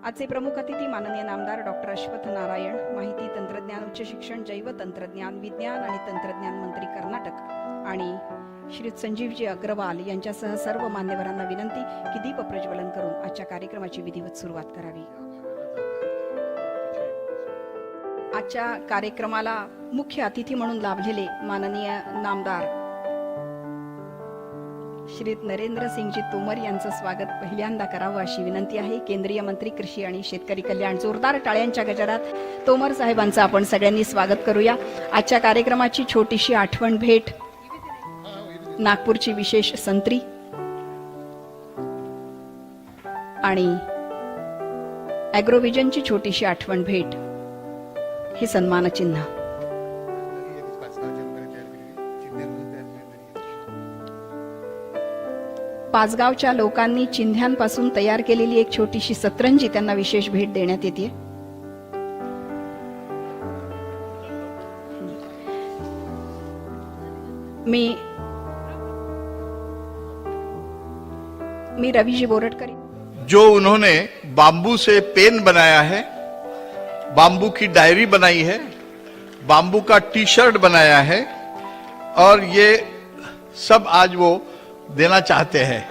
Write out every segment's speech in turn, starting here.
आजचे प्रमुख अतिथी माननीय नामदार डॉक्टर अश्वथ नारायण, माहिती तंत्रज्ञान, उच्च शिक्षण, जैव तंत्रज्ञान, विज्ञान आणि तंत्रज्ञान मंत्री कर्नाटक आणि श्री संजीवजी अग्रवाल यांच्यासह सर्व मान्यवरांना विनंती की दीप प्रज्वलन करून आजच्या कार्यक्रमाची विधिवत सुरुवात करावी। आजच्या कार्यक्रमाला मुख्य अतिथी म्हणून लाभलेले माननीय नामदार श्री नरेंद्र सिंगजी तोमर यांचं स्वागत पहिल्यांदा करावं अशी विनंती आहे। केंद्रीय मंत्री कृषी आणि शेतकरी कल्याण, जोरदार टाळ्यांच्या गजरात तोमर साहेबांचं आपण सगळ्यांनी स्वागत करूया। आजच्या कार्यक्रमाची छोटीशी आठवण भेट, नागपूरची विशेष संत्री आणि ॲग्रोव्हिजनची छोटीशी आठवण भेट, हे सन्मान चिन्ह। पाचगावच्या लोकांनी चिंध्यांपासून तयार केलेली एक छोटीशी सतरंजी त्यांना विशेष भेट देण्यात येते। मी रविजी बोरटकर, जो उन्होंने बांबू से पेन बनाया है, बांबू की डायरी बनाई है, बांबू का टी शर्ट बनाया है और ये सब आज वो देना चाहते हैं।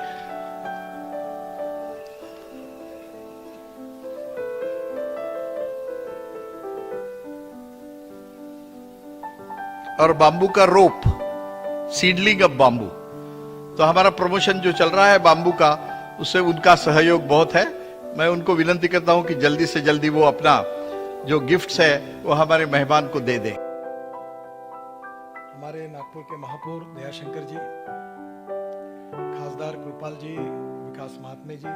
और बांबू का रोप, सीडलिंग ऑफ बांबू, तो हमारा प्रमोशन जो चल रहा है बांबू का, उससे उनका सहयोग बहुत है। मैं उनको विनती करता हूं कि जल्दी से जल्दी वो अपना जो गिफ्ट्स है वो हमारे मेहमान को दे दें। हमारे नागपुर के महापौर दयाशंकर जी, खासदार कृपाल जी, विकास महात्मे जी,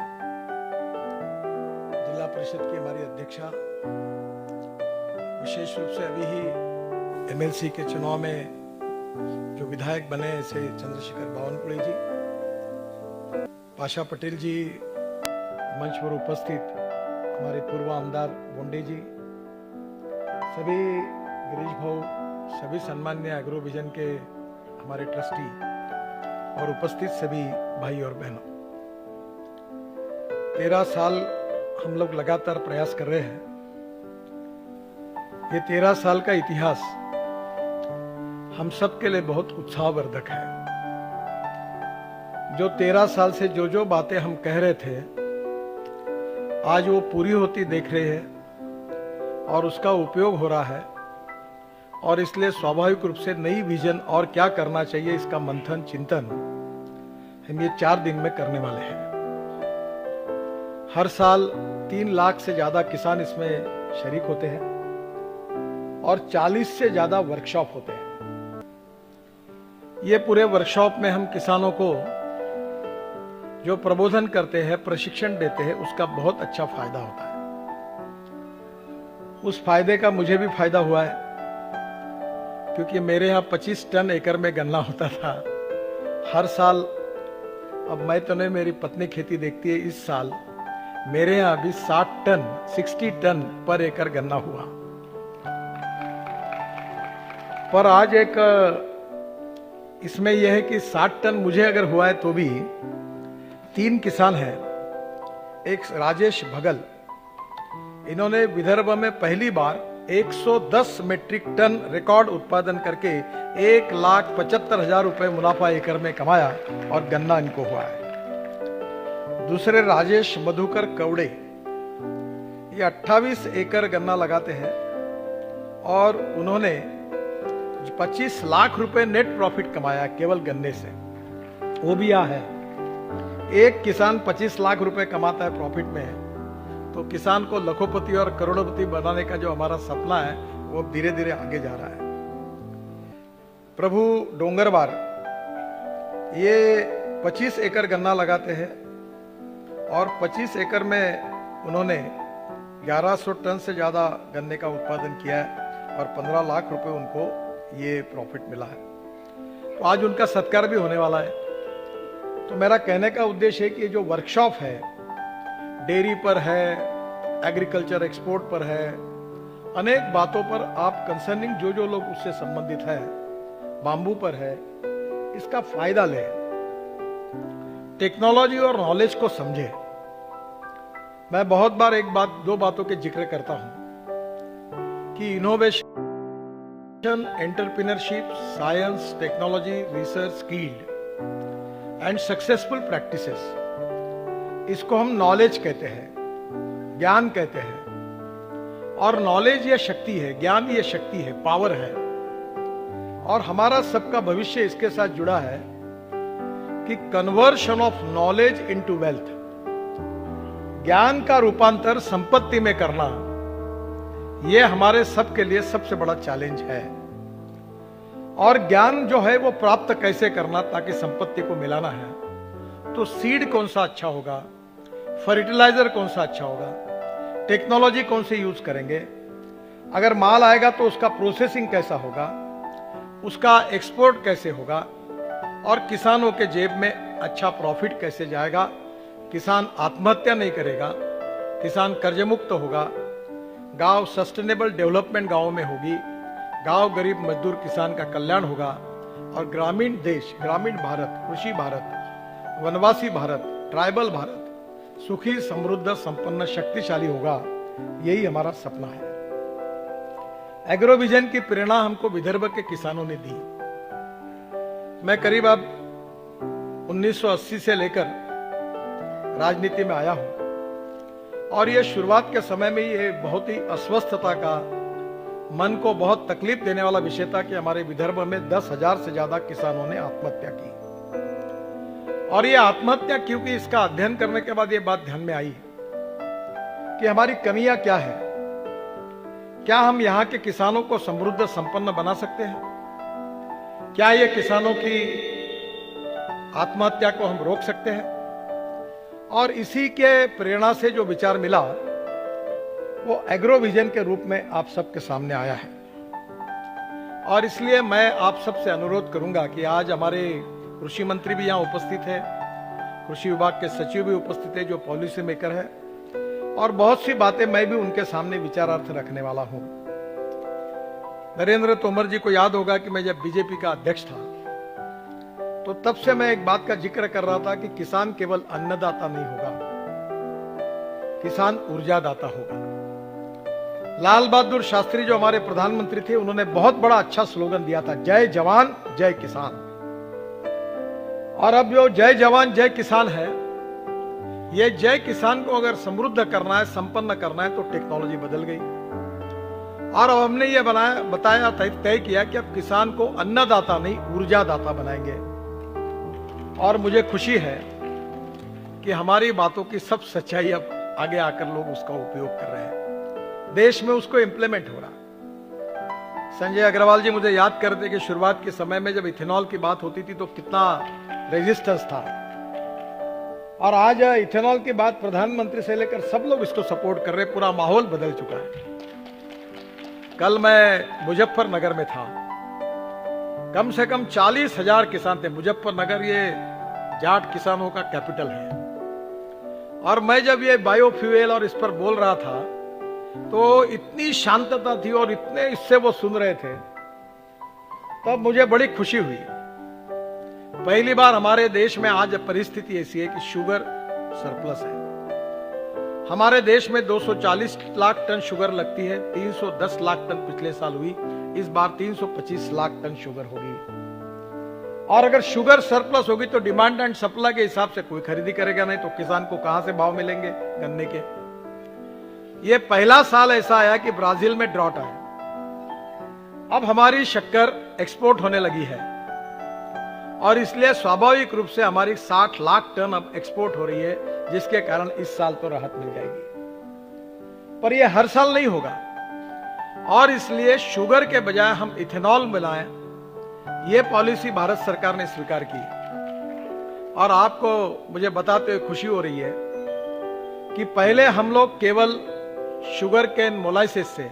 जिला परिषद की हमारी अध्यक्षा, विशेष रूप से अभी ही एमएलसी के चुनाव में जो विधायक बने ऐसे चंद्रशेखर बावनकुळे जी, पाशा पटेल जी, मंच पर उपस्थित हमारे पूर्व आमदार बोंडे जी, सभी गिरीश भाऊ, सभी सम्मान्य एग्रोविजन के हमारे ट्रस्टी और उपस्थित सभी भाई और बहनों, 13 साल हम लोग लगातार प्रयास कर रहे हैं। ये 13 साल का इतिहास हम सब के लिए बहुत उत्साहवर्धक है। जो 13 साल से जो बातें हम कह रहे थे, आज वो पूरी होती देख रहे हैं और उसका उपयोग हो रहा है। और इसलिए स्वाभाविक रूप से नई विजन और क्या करना चाहिए, इसका मंथन चिंतन हम ये 4 दिन में करने वाले हैं। हर साल 3 लाख से ज्यादा किसान इसमें शरीक होते हैं और 40 से ज्यादा वर्कशॉप होते हैं। ये पूरे वर्कशॉप में हम किसानों को जो प्रबोधन करते हैं, प्रशिक्षण देते हैं, उसका बहुत अच्छा फायदा होता है। उस फायदे का मुझे भी फायदा हुआ है, क्योंकि मेरे यहाँ 25 टन एकड़ में गन्ना होता था हर साल। अब मैं तो नहीं, मेरी पत्नी खेती देखती है। इस साल मेरे यहाँ अभी 60 टन पर एकड़ गन्ना हुआ। पर आज एक इसमें यह है कि 60 टन मुझे अगर हुआ है तो भी 3 किसान हैं। एक राजेश भगल, इन्होंने विदर्भ में पहली बार 110 मेट्रिक टन रिकॉर्ड उत्पादन करके 1,75,000 रुपए मुनाफा एकड़ में कमाया और गन्ना इनको हुआ है। दूसरे राजेश मधुकर कवड़े, ये 28 एकड़ गन्ना लगाते हैं और उन्होंने 25 लाख रुपए नेट प्रॉफिट कमाया केवल गन्ने से। वो भी यहाँ है। एक किसान 25 लाख रुपए कमाता है प्रॉफिट में, तो किसान को लखोपति और करोड़पति बनाने का जो हमारा सपना है वो धीरे धीरे आगे जा रहा है। प्रभु डोंगरवार, ये 25 एकड़ गन्ना लगाते हैं और 25 एकड़ में उन्होंने 1100 टन से ज्यादा गन्ने का उत्पादन किया है और 15 लाख रुपए उनको ये प्रॉफिट मिला है। तो आज उनका सत्कार भी होने वाला है। तो मेरा कहने का उद्देश्य है कि जो वर्कशॉप है, डेयरी पर है, एग्रीकल्चर एक्सपोर्ट पर है, अनेक बातों पर आप कंसर्निंग जो लोग उससे संबंधित है, बांबू पर है, इसका फायदा ले, टेक्नोलॉजी और नॉलेज को समझे। मैं बहुत बार दो बातों के जिक्र करता हूं कि innovation, entrepreneurship, science, technology, research, skilled and successful practices, इसको हम नॉलेज कहते हैं, ज्ञान कहते हैं। और नॉलेज ये शक्ति है, ज्ञान ये शक्ति है, पावर है। और हमारा सबका भविष्य इसके साथ जुड़ा है कि conversion of knowledge into wealth, ज्ञान का रूपांतर संपत्ति में करना, यह हमारे सबके लिए सबसे बड़ा चैलेंज है। और ज्ञान जो है वो प्राप्त कैसे करना ताकि संपत्ति को मिलाना है, तो सीड कौन सा अच्छा होगा, फर्टिलाइजर कौन सा अच्छा होगा, टेक्नोलॉजी कौन सी यूज करेंगे, अगर माल आएगा तो उसका प्रोसेसिंग कैसा होगा, उसका एक्सपोर्ट कैसे होगा, और किसानों के जेब में अच्छा प्रॉफिट कैसे जाएगा, किसान आत्महत्या नहीं करेगा, किसान कर्ज मुक्त होगा, गांव सस्टेनेबल डेवलपमेंट गांवों में होगी, गांव गरीब मजदूर किसान का कल्याण होगा, और ग्रामीण देश, ग्रामीण भारत, कृषि भारत, वनवासी भारत, ट्राइबल भारत सुखी, समृद्ध, संपन्न, शक्तिशाली होगा। यही हमारा सपना है। एग्रोविजन की प्रेरणा हमको विदर्भ के किसानों ने दी। मैं करीब अब 1980 से लेकर राजनीति में आया हूं, और यह शुरुआत के समय में ये बहुत ही अस्वस्थता का, मन को बहुत तकलीफ देने वाला विषय था कि हमारे विदर्भ में 10,000 से ज्यादा किसानों ने आत्महत्या की। और ये आत्महत्या क्योंकि इसका अध्ययन करने के बाद ये बात ध्यान में आई कि हमारी कमियां क्या है, क्या हम यहां के किसानों को समृद्ध संपन्न बना सकते हैं, क्या ये किसानों की आत्महत्या को हम रोक सकते हैं। और इसी के प्रेरणा से जो विचार मिला वो एग्रोविजन के रूप में आप सबके सामने आया है। और इसलिए मैं आप सबसे अनुरोध करूंगा कि आज हमारे कृषि मंत्री भी यहां उपस्थित है, कृषि विभाग के सचिव भी उपस्थित है जो पॉलिसी मेकर है, और बहुत सी बातें मैं भी उनके सामने विचारार्थ रखने वाला हूं। नरेंद्र तोमर जी को याद होगा कि मैं जब बीजेपी का अध्यक्ष था तो तब से मैं एक बात का जिक्र कर रहा था कि किसान केवल अन्नदाता नहीं होगा, किसान ऊर्जादाता होगा। लाल बहादुर शास्त्री जो हमारे प्रधानमंत्री थे, उन्होंने बहुत बड़ा अच्छा स्लोगन दिया था, जय जवान जय किसान। और अब जो जय जवान जय किसान है, ये जय किसान को अगर समृद्ध करना है, संपन्न करना है, तो टेक्नोलॉजी बदल गई। और अब हमने ये बताया तय किया कि अब किसान को अन्नदाता नहीं ऊर्जादाता बनाएंगे। और मुझे खुशी है कि हमारी बातों की सब सच्चाई अब आगे आकर लोग उसका उपयोग कर रहे हैं, देश में उसको इंप्लीमेंट हो रहा। संजय अग्रवाल जी मुझे याद करते कि शुरुआत के समय में जब इथेनॉल की बात होती थी तो कितना रेजिस्टेंस था, और आज इथेनॉल की बात प्रधानमंत्री से लेकर सब लोग इसको सपोर्ट कर रहे, पूरा माहौल बदल चुका है। कल मैं मुजफ्फरनगर में था, कम से कम 40,000 किसान थे। मुजफ्फरनगर ये जाट किसानों का कैपिटल है। और मैं जब ये बायोफ्यूल और इस पर बोल रहा था तो इतनी शांतता थी और इतने इससे वो सुन रहे थे, तब मुझे बड़ी खुशी हुई। पहली बार हमारे देश में आज परिस्थिति ऐसी है कि शुगर सरप्लस है। हमारे देश में 240 लाख टन शुगर लगती है, 310 लाख टन पिछले साल हुई, इस बार 325 लाख टन शुगर होगी। और अगर शुगर सरप्लस होगी तो डिमांड एंड सप्लाई के हिसाब से कोई खरीदी करेगा नहीं, तो किसान को कहां से भाव मिलेंगे गन्ने के। ये पहला साल ऐसा आया कि ब्राजील में ड्रॉट आया। अब हमारी शक्कर एक्सपोर्ट होने लगी है, और इसलिए स्वाभाविक रूप से हमारी 60 लाख टन अब एक्सपोर्ट हो रही है, जिसके कारण इस साल तो राहत मिल जाएगी। पर यह हर साल नहीं होगा, और इसलिए शुगर के बजाय हम इथेनॉल मिलाएं, यह पॉलिसी भारत सरकार ने स्वीकार की। और आपको मुझे बताते हुए खुशी हो रही है कि पहले हम लोग केवल शुगर केन मोलाइसिस से,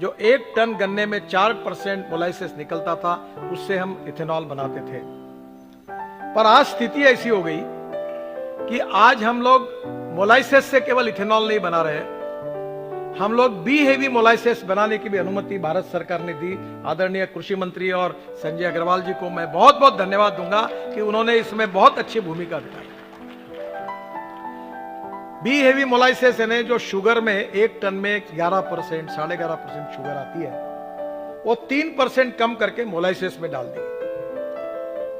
जो 1 टन गन्ने में 4% मोलाइसिस निकलता था, उससे हम इथेनॉल बनाते थे। पर आज स्थिति ऐसी हो गई कि आज हम लोग मोलाइसिस से केवल इथेनॉल नहीं बना रहे, हम लोग बी हेवी मोलाइसिस बनाने की भी अनुमति भारत सरकार ने दी। आदरणीय कृषि मंत्री और संजय अग्रवाल जी को मैं बहुत बहुत धन्यवाद दूंगा कि उन्होंने इसमें बहुत अच्छी भूमिका निभाई। बी हेवी मोलाइसेस यानी जो शुगर में 1 टन में 11%, 11.5% शुगर आती है, वो 3% कम करके मोलाइसेस में डाल दी,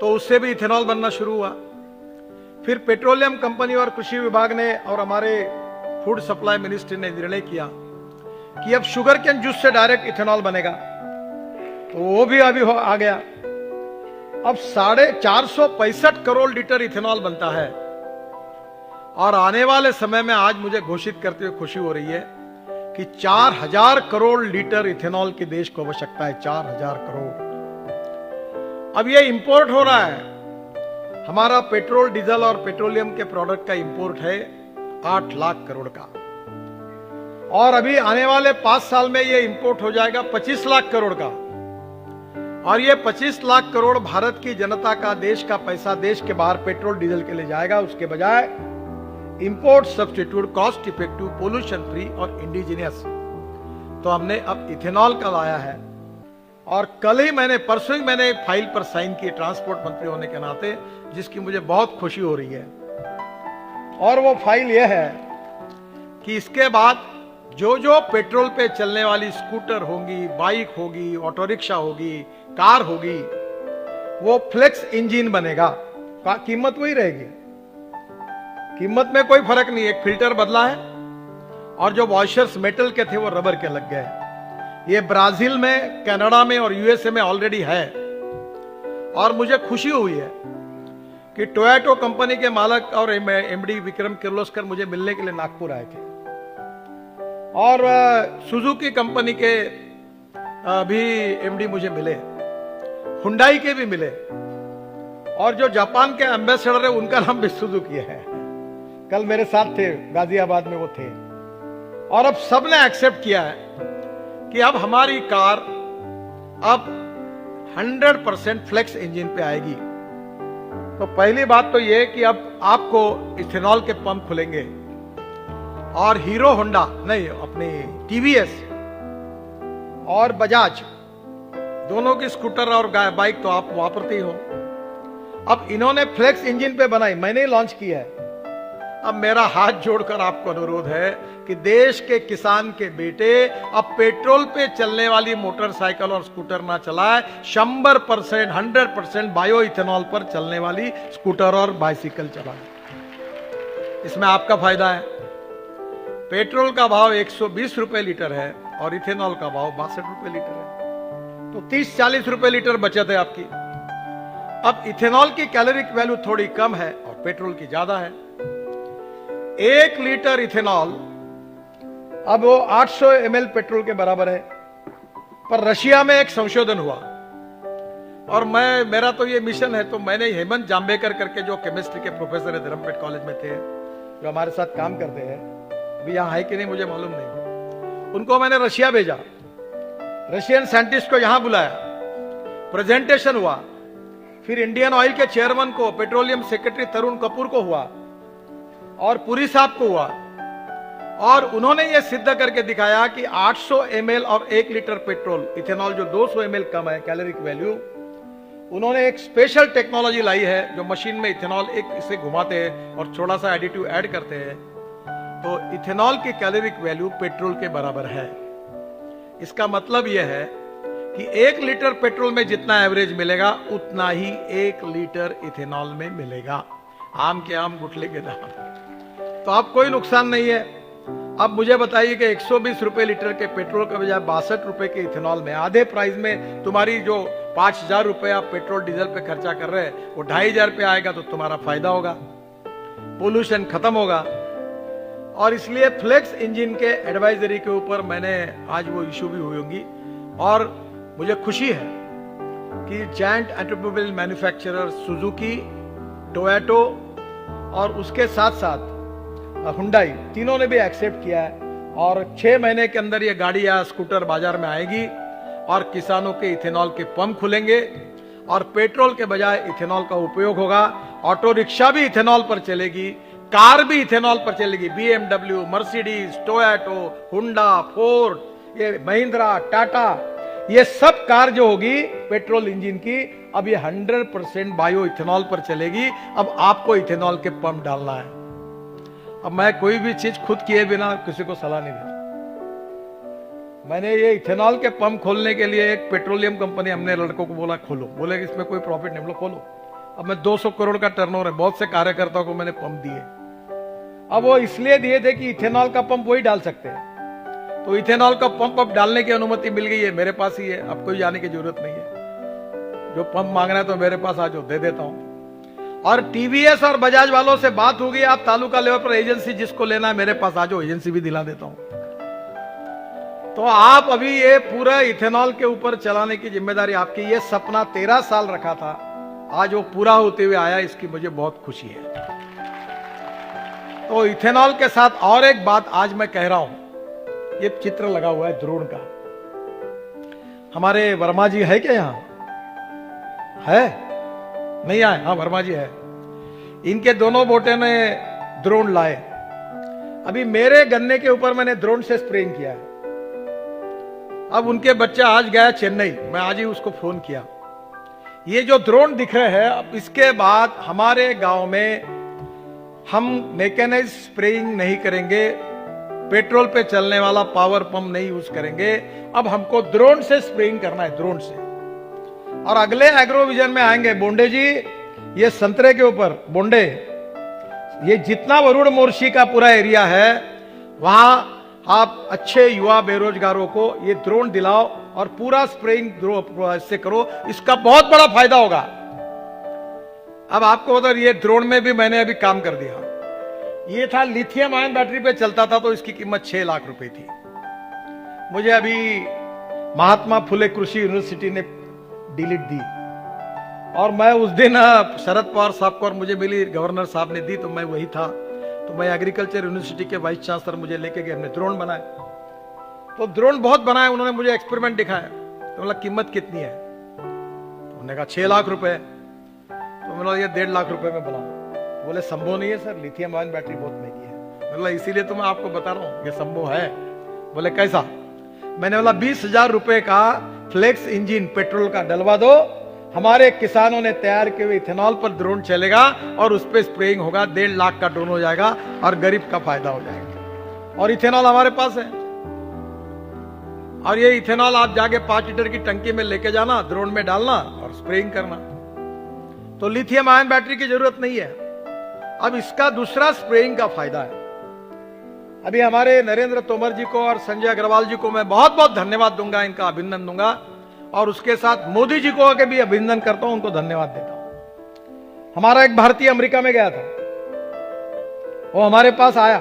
तो उससे भी इथेनॉल बनना शुरू हुआ। फिर पेट्रोलियम कंपनी और कृषि विभाग ने और हमारे फूड सप्लाई मिनिस्ट्री ने निर्णय किया कि अब शुगर केन जूस से डायरेक्ट इथेनॉल बनेगा, तो वो भी अभी आ गया। अब 465 करोड़ लीटर इथेनॉल बनता है, और आने वाले समय में आज मुझे घोषित करते हुए खुशी हो रही है कि 4000 करोड़ लीटर इथेनॉल की देश को आवश्यकता है, 4000 करोड़। अब ये इंपोर्ट हो रहा है, हमारा पेट्रोल, डीजल और पेट्रोलियम के प्रोडक्ट का इंपोर्ट है 8 लाख करोड़ का, और अभी आने वाले 5 साल में ये इंपोर्ट हो जाएगा 25 लाख करोड़ का। और ये 25 लाख करोड़ भारत की जनता का, देश का पैसा देश के बाहर पेट्रोल डीजल के लिए जाएगा, उसके बजाय import substitute, cost effective, pollution free और इंडिजिनियस। तो हमने अब इथेनॉल का लाया है, और परसों ही मैंने एक फाइल पर साइन की ट्रांसपोर्ट मंत्री होने के नाते, जिसकी मुझे बहुत खुशी हो रही है। और वो फाइल यह है कि इसके बाद जो जो पेट्रोल पे चलने वाली स्कूटर होगी, बाइक होगी, ऑटो रिक्शा होगी, कार होगी, वो फ्लेक्स इंजन बनेगा। कीमत वही रहेगी, कीमत में कोई फर्क नहीं, एक फिल्टर बदला है, और जो वॉशर्स मेटल के थे वो रबर के लग गए। ये ब्राजील में, कनाडा में और यूएसए में ऑलरेडी है। और मुझे खुशी हुई है कि टोयोटो कंपनी के मालक और एमडी विक्रम किर्लोस्कर मुझे मिलने के लिए नागपुर आए थे, और सुजुकी कंपनी के भी एमडी मुझे मिले, हुंडई के भी मिले, और जो जापान के एम्बेसडर है उनका नाम भी सुजुकी है, कल मेरे साथ थे, गाजियाबाद में वो थे। और अब सबने एक्सेप्ट किया है कि अब हमारी कार अब 100% फ्लेक्स इंजन पे आएगी। तो पहली बात तो ये कि अब आपको इथेनॉल के पंप खुलेंगे, और हीरो होंडा नहीं, अपनी टीवीएस और बजाज दोनों की स्कूटर और बाइक तो आप वापरते ही हो। अब इन्होंने फ्लेक्स इंजन पे बनाई, मैंने ही लॉन्च किया है। अब मेरा हाथ जोड़कर आपको अनुरोध है कि देश के किसान के बेटे अब पेट्रोल पे चलने वाली मोटरसाइकिल और स्कूटर ना चलाए, 100% बायो इथेनॉल पर चलने वाली स्कूटर और बाइसिकल चलाए। इसमें आपका फायदा है। पेट्रोल का भाव 120 रुपए लीटर है और इथेनॉल का भाव 62 रुपए लीटर है, तो 30-40 रुपए लीटर बचत है आपकी। अब इथेनॉल की कैलोरिक वैल्यू थोड़ी कम है और पेट्रोल की ज्यादा है। 1 लीटर इथेनॉल अब वो 800 ml पेट्रोल के बराबर है। पर रशिया में एक संशोधन हुआ, और मेरा तो ये मिशन है, तो मैंने हेमंत जाम्बेकर करके जो केमिस्ट्री के प्रोफेसर है, धर्मपेट कॉलेज में थे, जो हमारे साथ काम करते हैं, अभी यहाँ है कि नहीं मुझे मालूम नहीं, उनको मैंने रशिया भेजा, रशियन साइंटिस्ट को यहां बुलाया, प्रेजेंटेशन हुआ। फिर इंडियन ऑयल के चेयरमैन को, पेट्रोलियम सेक्रेटरी तरुण कपूर को हुआ, और पुरी साहब को हुआ, और उन्होंने यह सिद्ध करके दिखाया कि 800 ml और 1 लीटर पेट्रोल, इथेनॉल जो 200 ml कम है कैलोरिक वैल्यू, उन्होंने एक स्पेशल टेक्नोलॉजी लाई है जो मशीन में इथेनॉल एक इसे घुमाते हैं और थोड़ा सा एडिटिव ऐड करते हैं, तो इथेनॉल की कैलोरिक वैल्यू पेट्रोल के बराबर है। इसका मतलब यह है कि 1 लीटर पेट्रोल में जितना एवरेज मिलेगा उतना ही 1 लीटर इथेनॉल में मिलेगा। आम के आम गुठले के दाम, तो अब कोई नुकसान नहीं है। अब मुझे बताइए कि 120 रुपए लीटर के पेट्रोल के बजाय 62 रुपए के इथेनॉल में, आधे प्राइस में तुम्हारी जो 5000 रुपए आप पेट्रोल डीजल पे खर्चा कर रहे हैं वो 2500 पे आएगा, तो तुम्हारा फायदा होगा, पोल्यूशन खत्म होगा। और इसलिए फ्लेक्स इंजन के एडवाइजरी के ऊपर मैंने आज वो इशू भी हुई होंगी, और मुझे खुशी है कि giant automobile manufacturer Suzuki, Toyota और उसके साथ साथ हुंडई, तीनों ने भी एक्सेप्ट किया है, और 6 महीने के अंदर ये गाड़ी या स्कूटर बाजार में आएगी, और किसानों के इथेनॉल के पंप खुलेंगे, और पेट्रोल के बजाय इथेनॉल का उपयोग होगा। ऑटो रिक्शा भी इथेनॉल पर चलेगी, कार भी इथेनॉल पर चलेगी। BMW, मर्सिडीज, टोयोटो, हुंडा, फोर्ड, ये महिंद्रा, टाटा, ये सब कार जो होगी पेट्रोल इंजन की, अब ये 100% बायो इथेनॉल पर चलेगी। अब आपको इथेनॉल के पंप डालना है। अब मैं कोई भी चीज खुद किए बिना किसी को सलाह नहीं देता। मैंने ये इथेनॉल के पंप खोलने के लिए एक पेट्रोलियम कंपनी, हमने लड़कों को बोला खोलो, बोले कि इसमें कोई प्रॉफिट नहीं, बोलो खोलो। अब मैं 200 करोड़ का टर्नओवर है, बहुत से कार्यकर्ताओं को मैंने पंप दिए। अब वो इसलिए दिए थे कि इथेनॉल का पंप वही डाल सकते हैं, तो इथेनॉल का पंप अब डालने की अनुमति मिल गई है, मेरे पास ही है, अब कोई जाने की जरूरत नहीं है। जो पंप मांगना है तो मेरे पास आ जाओ, दे देता हूं। और टीवीएस और बजाज वालों से बात होगी, आप तालुका लेवल पर एजेंसी जिसको लेना है मेरे पास आ जाओ, एजेंसी भी दिला देता हूं। तो आप अभी ये पूरा इथेनॉल के ऊपर चलाने की जिम्मेदारी आपकी। ये सपना 13 साल रखा था, आज वो पूरा होते हुए आया, इसकी मुझे बहुत खुशी है। तो इथेनॉल के साथ और एक बात आज मैं कह रहा हूं, ये चित्र लगा हुआ है ड्रोन का। हमारे वर्मा जी है क्या यहां? है? नहीं आए? हाँ, वर्मा जी है। इनके दोनों बेटे ने ड्रोन लाए। अभी मेरे गन्ने के ऊपर मैंने ड्रोन से स्प्रेइंग किया है। अब उनके बच्चा आज गया चेन्नई, मैं आज ही उसको फोन किया। ये जो ड्रोन दिख रहे हैं, अब इसके बाद हमारे गांव में हम मैकेनाइज्ड स्प्रेइंग नहीं करेंगे, पेट्रोल पे चलने वाला पावर पंप नहीं यूज करेंगे, अब हमको ड्रोन से स्प्रेइंग करना है, ड्रोन से। और अगले एग्रो विजन में आएंगे बोंडे जी, ये संतरे के ऊपर बोंडे, ये जितना वरुण मोर्शी का पूरा एरिया है, वहां आप अच्छे युवा बेरोजगारों को ये ड्रोन दिलाओ और पूरा स्प्रेइंग से करो, इसका बहुत बड़ा फायदा होगा। अब आपको उधर ये ड्रोन में भी मैंने अभी काम कर दिया। ये था लिथियम आयन बैटरी पे चलता था, तो इसकी कीमत 6 लाख रुपए थी। मुझे अभी महात्मा फुले कृषि यूनिवर्सिटी ने डिलीट दी, और मैं उस दिन शरद पवार साहब को और मुझे मिली, गवर्नर साहब ने दी, तो मैं वही था। तो मैं एग्रीकल्चर यूनिवर्सिटी के वाइस चांसलर मुझे लेके गए, हमने ड्रोन बनाए। तो ड्रोन बहुत बनाए, उन्होंने मुझे एक्सपेरिमेंट दिखाया। तो बोला कीमत कितनी है? तो उन्होंने कहा 6 लाख रुपए। तो मैंने बोला ये 1.5 लाख रुपए में बनाऊं। बोले संभव नहीं है सर, लिथियम आयन बैटरी बहुत महंगी है। बोला इसीलिए तो मैं आपको बता रहा हूं ये संभव है। बोले कैसा? मैंने बोला 20,000 रुपए का फ्लेक्स इंजन पेट्रोल का डलवा दो, हमारे किसानों ने तैयार किए हुए इथेनॉल पर ड्रोन चलेगा और उस पर स्प्रेइंग होगा, 1.5 लाख का ड्रोन हो जाएगा और गरीब का फायदा हो जाएगा। और इथेनॉल हमारे पास है, और ये इथेनॉल आप जाके 5 लीटर की टंकी में लेके जाना, ड्रोन में डालना और स्प्रेइंग करना। तो लिथियम आयन बैटरी की जरूरत नहीं है। अब इसका दूसरा स्प्रेइंग का फायदा है। अभी हमारे नरेंद्र तोमर जी को और संजय अग्रवाल जी को मैं बहुत बहुत धन्यवाद दूंगा, इनका अभिनंदन दूंगा, और उसके साथ मोदी जी को आके भी अभिनंदन करता हूं, उनको धन्यवाद देता हूं। हमारा एक भारतीय अमेरिका में गया था, वो हमारे पास आया,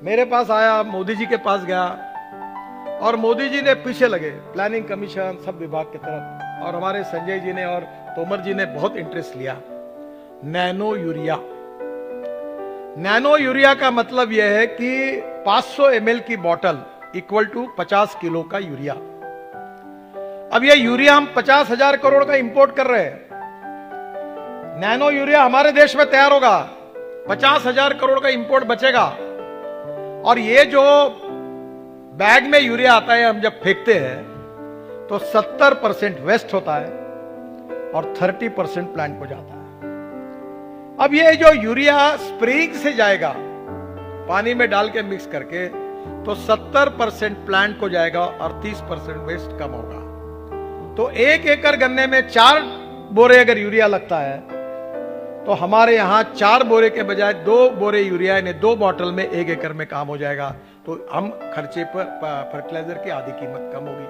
मेरे पास आया, मोदी जी के पास गया, और मोदी जी ने पीछे लगे, प्लानिंग कमीशन सब विभाग की तरफ, और हमारे संजय जी ने और तोमर जी ने बहुत इंटरेस्ट लिया। नैनो यूरिया, नैनो यूरिया का मतलब यह है कि 500 ml की बोतल इक्वल टू 50 किलो का यूरिया। अब ये यूरिया हम 50,000 करोड़ का इंपोर्ट कर रहे हैं, नैनो यूरिया हमारे देश में तैयार होगा, 50,000 करोड़ का इंपोर्ट बचेगा। और ये जो बैग में यूरिया आता है, हम जब फेंकते हैं तो 70% वेस्ट होता है और 30% प्लांट को जाता है। अब ये जो यूरिया स्प्रेइंग से जाएगा, पानी में डाल के मिक्स करके, तो 70% प्लांट को जाएगा और 30% वेस्ट कम होगा। तो 1 एकड़ गन्ने में 4 बोरे अगर यूरिया लगता है, तो हमारे यहां 4 बोरे के बजाय 2 बोरे यूरिया, यानी 2 बॉटल में 1 एकड़ में काम हो जाएगा। तो हम खर्चे पर फर्टिलाइजर की आधी कीमत कम होगी।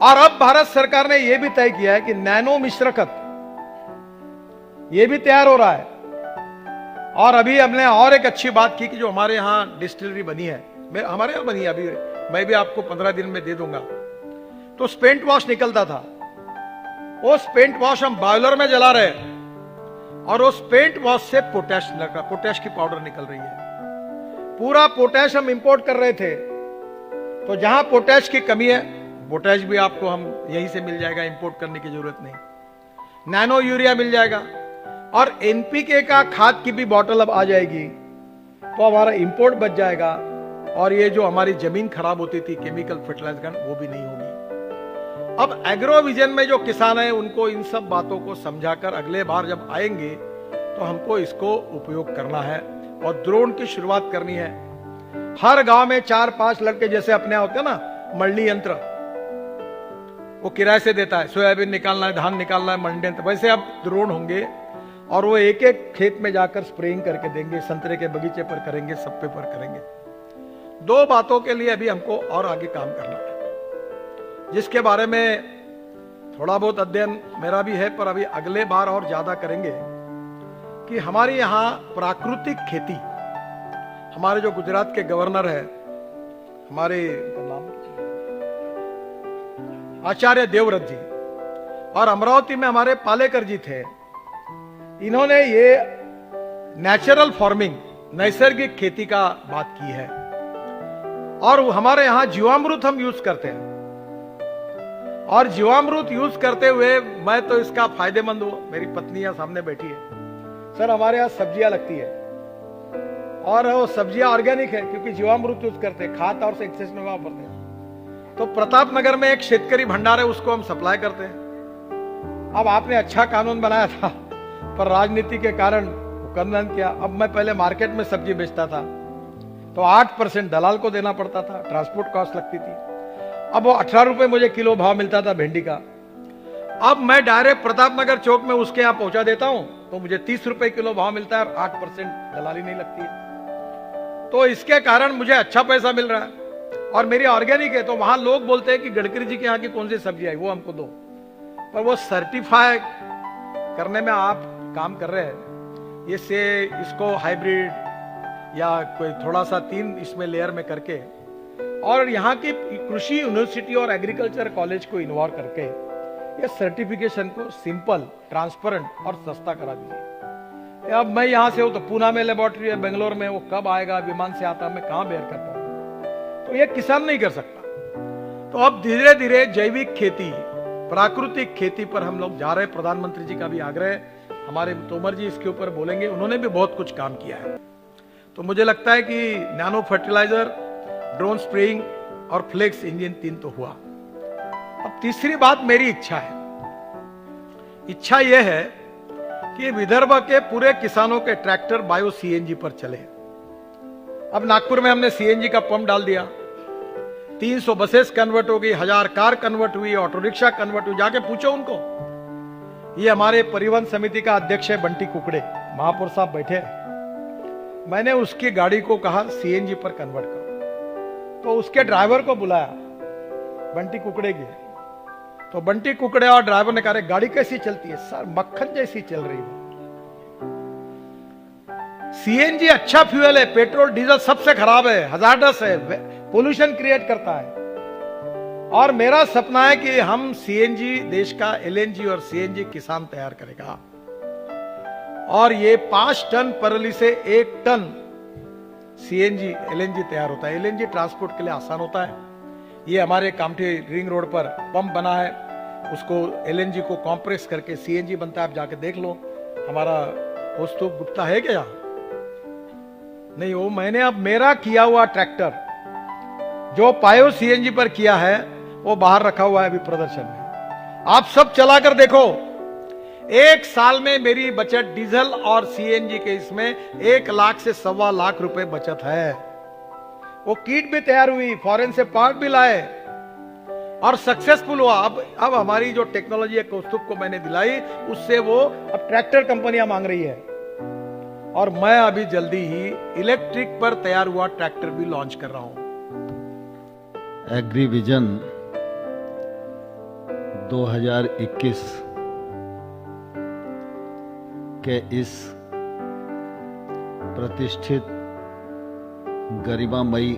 और अब भारत सरकार ने यह भी तय किया है कि नैनो मिश्रकत ये भी तैयार हो रहा है। और अभी हमने और एक अच्छी बात की कि जो हमारे यहाँ डिस्टिलरी बनी है, हमारे यहाँ बनी है, अभी मैं भी आपको 15 दिन में दे दूंगा। तो स्पेंट वॉश निकलता था, वो स्पेंट वॉश हम बॉयलर में जला रहे, और वो स्पेंट वॉश से पोटैश लगा, पोटैश की पाउडर निकल रही है। पूरा पोटैश हम इंपोर्ट कर रहे थे, तो जहां पोटैश की कमी है, पोटैश भी आपको हम यहीं से मिल जाएगा, इंपोर्ट करने की जरूरत नहीं। नैनो यूरिया मिल जाएगा, और एनपीके का खाद की भी बोतल अब आ जाएगी, तो हमारा इंपोर्ट बच जाएगा। और ये जो हमारी जमीन खराब होती थी केमिकल फर्टिलाइजर, वो भी नहीं होगी। अब एग्रो विजन में जो किसान हैं, उनको इन सब बातों को समझाकर अगले बार जब आएंगे तो हमको इसको उपयोग करना है। और ड्रोन की शुरुआत करनी है। हर गांव में 4-5 लड़के जैसे अपने यहाँ होते हैं ना, मल्ली यंत्र, वो किराए से देता है, सोयाबीन निकालना है, धान निकालना है, मंडी यंत्र, वैसे अब ड्रोन होंगे और वो एक एक खेत में जाकर स्प्रेइंग करके देंगे, संतरे के बगीचे पर करेंगे, सब पे पर करेंगे। 2 बातों के लिए अभी हमको और आगे काम करना है, जिसके बारे में थोड़ा बहुत अध्ययन मेरा भी है, पर अभी अगले बार और ज्यादा करेंगे कि हमारे यहाँ प्राकृतिक खेती, हमारे जो गुजरात के गवर्नर है, हमारे नाम आचार्य देवव्रत जी, और अमरावती में हमारे पालेकर जी थे, इन्होंने ये नेचुरल फार्मिंग, नैसर्गिक खेती का बात की है। और हमारे यहां जीवामृत हम यूज करते हैं, और जीवामृत यूज करते हुए मैं तो इसका फायदेमंद हूं। मेरी पत्नी यहां सामने बैठी है, सर हमारे यहां सब्जियां लगती है और वो सब्जियां ऑर्गेनिक है क्योंकि जीवामृत यूज करते हैं, खाद और से एक्सेस में वापरते हैं। तो प्रताप नगर में एक शेतकरी भंडार है, उसको हम सप्लाई करते हैं। अब आपने अच्छा कानून बनाया था, पर राजनीति के कारण करना किया। अब मैं पहले मार्केट में सब्जी बेचता था तो 8% दलाल को देना पड़ता था, ट्रांसपोर्ट कॉस्ट लगती थी। अब वो 18 रुपए मुझे किलो भाव मिलता था भिंडी का। अब मैं डायरेक्ट प्रताप नगर चौक में उसके यहाँ पहुंचा देता हूं तो मुझे 30 रुपए किलो भाव मिलता है और 8% दलाली नहीं लगती है। तो इसके कारण मुझे अच्छा पैसा मिल रहा है और मेरी ऑर्गेनिक है। तो वहां लोग बोलते हैं कि गडकरी जी के यहाँ की कौन सी सब्जी आई, वो हमको दो, पर वो सर्टिफाई करने में आप काम कर रहे हैं, इससे इसको हाइब्रिड या कोई थोड़ा सा 3 इसमें लेयर में करके और यहाँ की कृषि यूनिवर्सिटी और एग्रीकल्चर कॉलेज को इन्वॉल्व करके ये सर्टिफिकेशन को सिंपल, ट्रांसपेरेंट और सस्ता करा दीजिए। अब मैं यहाँ से हूँ तो पूना में लेबोरेटरी है, बेंगलोर में, वो कब आएगा, विमान से आता, मैं कहाँ बेयर कर पाऊँ, तो ये किसान नहीं कर सकता। तो अब धीरे धीरे जैविक खेती, प्राकृतिक खेती पर हम लोग जा रहे हैं। प्रधानमंत्री जी का भी आग्रह है, हमारे तोमर जी इसके ऊपर बोलेंगे, उन्होंने भी बहुत कुछ काम किया है। तो मुझे लगता है कि नैनो फर्टिलाइजर, ड्रोन स्प्रेइंग और फ्लेक्स इंजन 3 तो हुआ। अब तीसरी बात मेरी इच्छा है, इच्छा यह है कि विदर्भ के पूरे किसानों के ट्रैक्टर बायो सीएनजी पर चले। अब नागपुर में हमने सीएनजी का पंप डाल दिया, 300 बसेस कन्वर्ट हो गई, 1000 कार कन्वर्ट हुई, ऑटो रिक्शा कन्वर्ट हुई। जाके पूछो उनको। ये हमारे परिवहन समिति का अध्यक्ष है बंटी कुकड़े, महापौर साहब बैठे हैं। मैंने उसकी गाड़ी को कहा सीएनजी पर कन्वर्ट करो, तो उसके ड्राइवर को बुलाया, बंटी कुकड़े की। तो बंटी कुकड़े और ड्राइवर ने कहा गाड़ी कैसी चलती है? सर मक्खन जैसी चल रही है। सीएनजी अच्छा फ्यूल है, पेट्रोल डीजल सबसे खराब है, हजार्डस है, पोल्यूशन क्रिएट करता है। और मेरा सपना है कि हम सीएनजी, देश का एलएनजी और सीएनजी किसान तैयार करेगा। और ये 5 टन परली से 1 टन सीएनजी एलएनजी तैयार होता है। एलएनजी ट्रांसपोर्ट के लिए आसान होता है। ये हमारे कामठी रिंग रोड पर पंप बना है, उसको एलएनजी को कॉम्प्रेस करके सीएनजी बनता है। आप जाके देख लो, हमारा कौस्तुभ गुप्ता है क्या? नहीं, वो मैंने अब मेरा किया हुआ ट्रैक्टर जो पायो सीएनजी पर किया है वो बाहर रखा हुआ है अभी प्रदर्शन में। आप सब चलाकर देखो, 1 साल में मेरी बचत डीजल और सीएनजी के इसमें 1 लाख से 1.25 लाख रुपए बचत है। वो किट भी तैयार हुई, फॉरेन से पार्ट भी लाए और सक्सेसफुल हुआ। अब हमारी जो टेक्नोलॉजी है कौस्तुभ को मैंने दिलाई, उससे वो अब ट्रैक्टर कंपनियां मांग रही है। और मैं अभी जल्दी ही इलेक्ट्रिक पर तैयार हुआ ट्रैक्टर भी लॉन्च कर रहा हूं। एग्री विजन 2021 के इस प्रतिष्ठित, गरिमामयी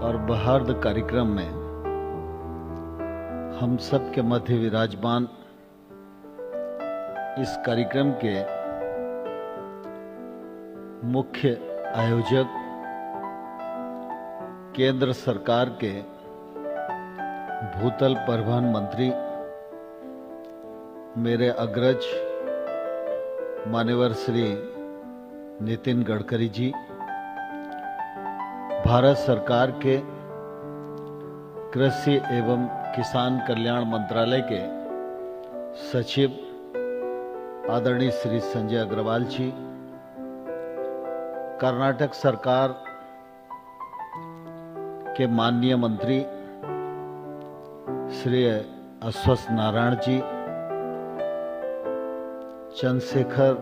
और बहार्द कार्यक्रम में हम सब के मध्य विराजमान इस कार्यक्रम के मुख्य आयोजक, केंद्र सरकार के भूतल परिवहन मंत्री, मेरे अग्रज मान्यवर श्री नितिन गडकरी जी, भारत सरकार के कृषि एवं किसान कल्याण मंत्रालय के सचिव आदरणीय श्री संजय अग्रवाल जी, कर्नाटक सरकार के माननीय मंत्री श्री अश्वत्थ नारायण जी, चंद्रशेखर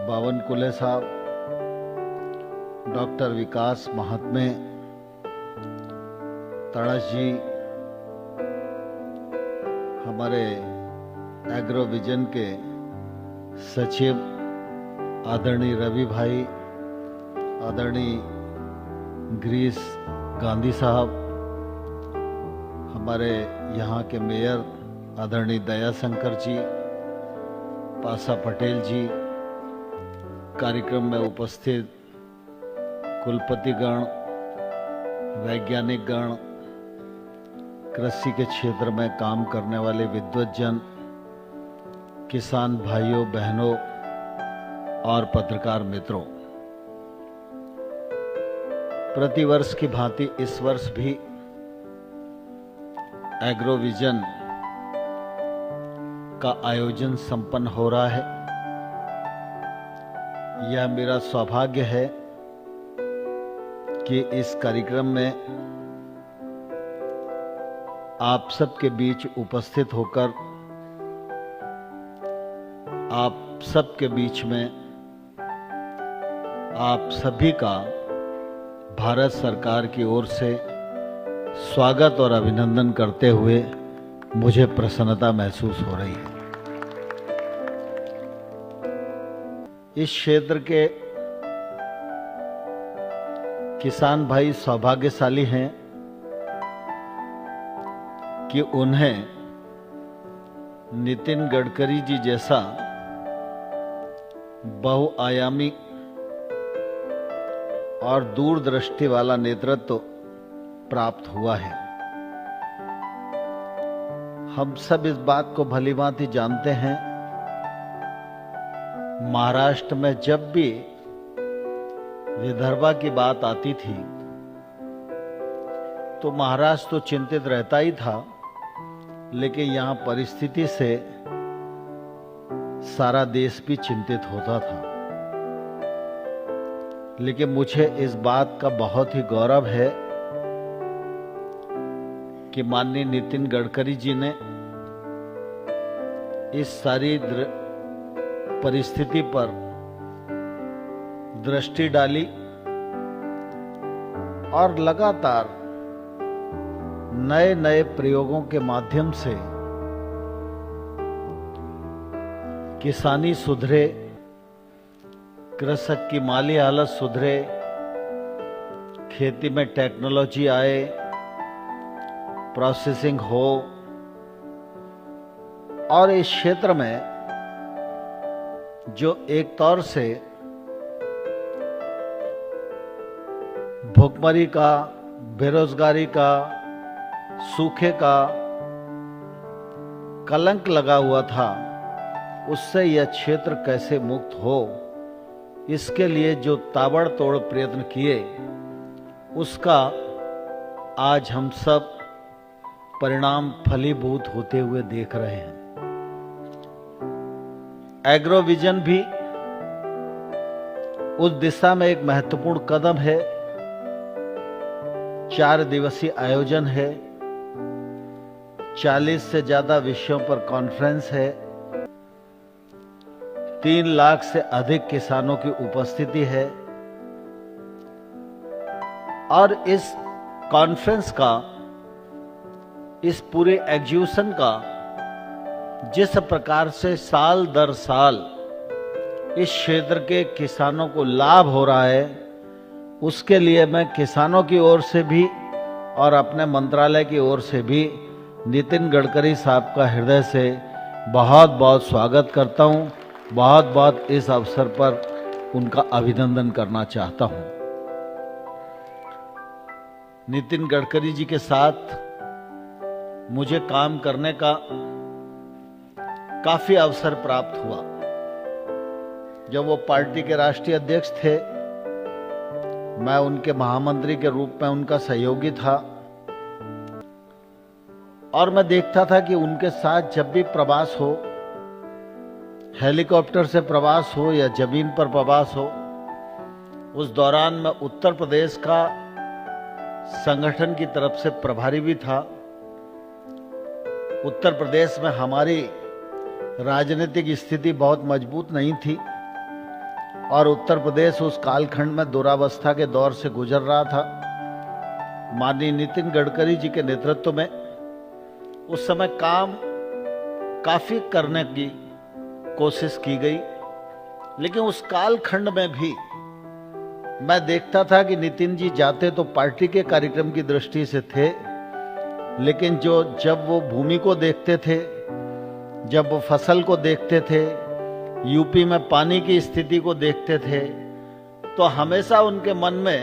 बावनकुले साहब, डॉक्टर विकास महात्मे, तड़स जी, हमारे एग्रो विजन के सचिव आदरणीय रवि भाई, आदरणीय ग्रीस गांधी साहब, हमारे यहाँ के मेयर आदरणीय दया शंकर जी, पासा पटेल जी, कार्यक्रम में उपस्थित कुलपतिगण, वैज्ञानिकगण, कृषि के क्षेत्र में काम करने वाले विद्वज्जन, किसान भाइयों बहनों और पत्रकार मित्रों, प्रतिवर्ष की भांति इस वर्ष भी एग्रो विजन का आयोजन संपन्न हो रहा है। यह मेरा सौभाग्य है कि इस कार्यक्रम में आप सबके बीच उपस्थित होकर आप सबके बीच में आप सभी का भारत सरकार की ओर से स्वागत और अभिनंदन करते हुए मुझे प्रसन्नता महसूस हो रही है। इस क्षेत्र के किसान भाई सौभाग्यशाली हैं कि उन्हें नितिन गडकरी जी जैसा बहुआयामी और दूरदृष्टि वाला नेतृत्व प्राप्त हुआ है। हम सब इस बात को भलीभांति जानते हैं, महाराष्ट्र में जब भी विदर्भा की बात आती थी तो महाराष्ट्र तो चिंतित रहता ही था, लेकिन यहां परिस्थिति से सारा देश भी चिंतित होता था। लेकिन मुझे इस बात का बहुत ही गौरव है कि माननीय नितिन गडकरी जी ने इस सारी परिस्थिति पर दृष्टि डाली और लगातार नए नए प्रयोगों के माध्यम से किसानी सुधरे, कृषक की माली हालत सुधरे, खेती में टेक्नोलॉजी आए, प्रोसेसिंग हो और इस क्षेत्र में जो एक तौर से भुखमरी का, बेरोजगारी का, सूखे का कलंक लगा हुआ था, उससे यह क्षेत्र कैसे मुक्त हो, इसके लिए जो ताबड़तोड़ प्रयत्न किए उसका आज हम सब परिणाम फलीभूत होते हुए देख रहे हैं। एग्रो विजन भी उस दिशा में एक महत्वपूर्ण कदम है। 4 दिवसीय आयोजन है, 40 से ज्यादा विषयों पर कॉन्फ्रेंस है, 3 लाख से अधिक किसानों की उपस्थिति है और इस कॉन्फ्रेंस का, इस पूरे एग्जीबिशन का जिस प्रकार से साल दर साल इस क्षेत्र के किसानों को लाभ हो रहा है, उसके लिए मैं किसानों की ओर से भी और अपने मंत्रालय की ओर से भी नितिन गडकरी साहब का हृदय से बहुत बहुत स्वागत करता हूं। बहुत बहुत इस अवसर पर उनका अभिनंदन करना चाहता हूं। नितिन गडकरी जी के साथ मुझे काम करने का काफी अवसर प्राप्त हुआ। जब वो पार्टी के राष्ट्रीय अध्यक्ष थे, मैं उनके महामंत्री के रूप में उनका सहयोगी था और मैं देखता था कि उनके साथ जब भी प्रवास हो, हेलीकॉप्टर से प्रवास हो या जमीन पर प्रवास हो, उस दौरान मैं उत्तर प्रदेश का संगठन की तरफ से प्रभारी भी था। उत्तर प्रदेश में हमारी राजनीतिक स्थिति बहुत मजबूत नहीं थी और उत्तर प्रदेश उस कालखंड में दुरावस्था के दौर से गुजर रहा था। माननीय नितिन गडकरी जी के नेतृत्व में उस समय काम काफी करने की कोशिश की गई, लेकिन उस कालखंड में भी मैं देखता था कि नितिन जी जाते तो पार्टी के कार्यक्रम की दृष्टि से थे, लेकिन जब वो भूमि को देखते थे, जब वो फसल को देखते थे, यूपी में पानी की स्थिति को देखते थे, तो हमेशा उनके मन में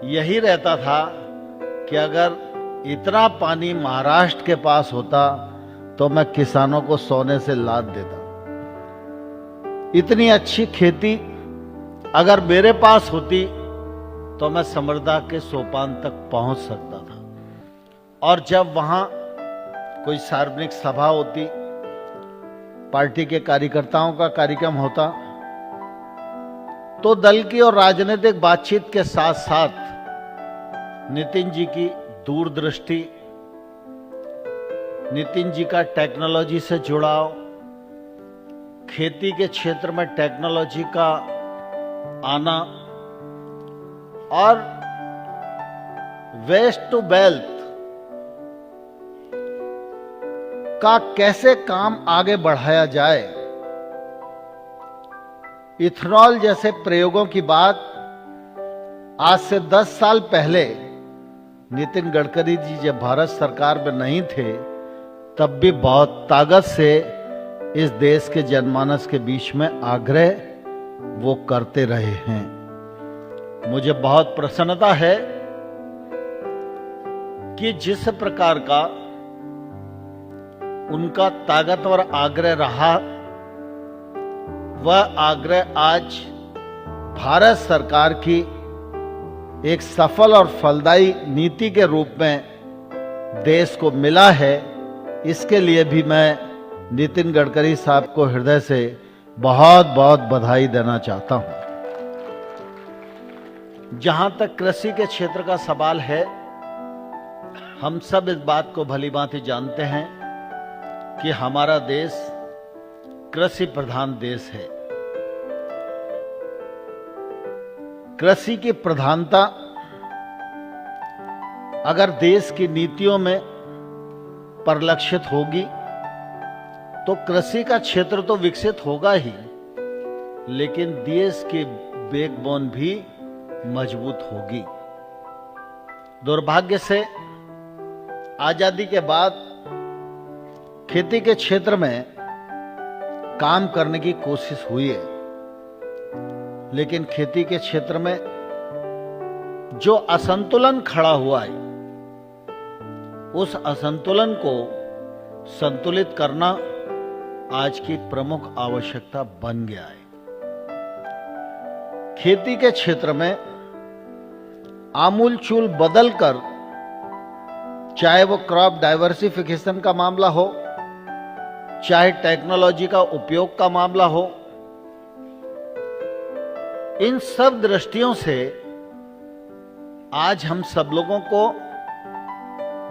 यही रहता था कि अगर इतना पानी महाराष्ट्र के पास होता तो मैं किसानों को सोने से लाद देता। इतनी अच्छी खेती अगर मेरे पास होती तो मैं समृद्धि के सोपान तक पहुंच सकता था। और जब वहां कोई सार्वजनिक सभा होती, पार्टी के कार्यकर्ताओं का कार्यक्रम होता, तो दल की और राजनीतिक बातचीत के साथ साथ नितिन जी की दूरदृष्टि, नितिन जी का टेक्नोलॉजी से जुड़ाव, खेती के क्षेत्र में टेक्नोलॉजी का आना और वेस्ट टू वेल्थ का कैसे काम आगे बढ़ाया जाए, इथेनॉल जैसे प्रयोगों की बात आज से 10 साल पहले नितिन गडकरी जी जब भारत सरकार में नहीं थे तब भी बहुत ताकत से इस देश के जनमानस के बीच में आग्रह वो करते रहे हैं। मुझे बहुत प्रसन्नता है कि जिस प्रकार का उनका ताकतवर आग्रह रहा, वह आग्रह आज भारत सरकार की एक सफल और फलदायी नीति के रूप में देश को मिला है। इसके लिए भी मैं नितिन गडकरी साहब को हृदय से बहुत बहुत बधाई देना चाहता हूं। जहां तक कृषि के क्षेत्र का सवाल है, हम सब इस बात को भलीभांति जानते हैं कि हमारा देश कृषि प्रधान देश है। कृषि की प्रधानता अगर देश की नीतियों में परिलक्षित होगी तो कृषि का क्षेत्र तो विकसित होगा ही, लेकिन देश की बैकबोन भी मजबूत होगी। दुर्भाग्य से आजादी के बाद खेती के क्षेत्र में काम करने की कोशिश हुई है, लेकिन खेती के क्षेत्र में जो असंतुलन खड़ा हुआ है, उस असंतुलन को संतुलित करना आज की प्रमुख आवश्यकता बन गया है। खेती के क्षेत्र में आमूलचूल बदलकर, चाहे वो क्रॉप डाइवर्सिफिकेशन का मामला हो, चाहे टेक्नोलॉजी का उपयोग का मामला हो, इन सब दृष्टियों से आज हम सब लोगों को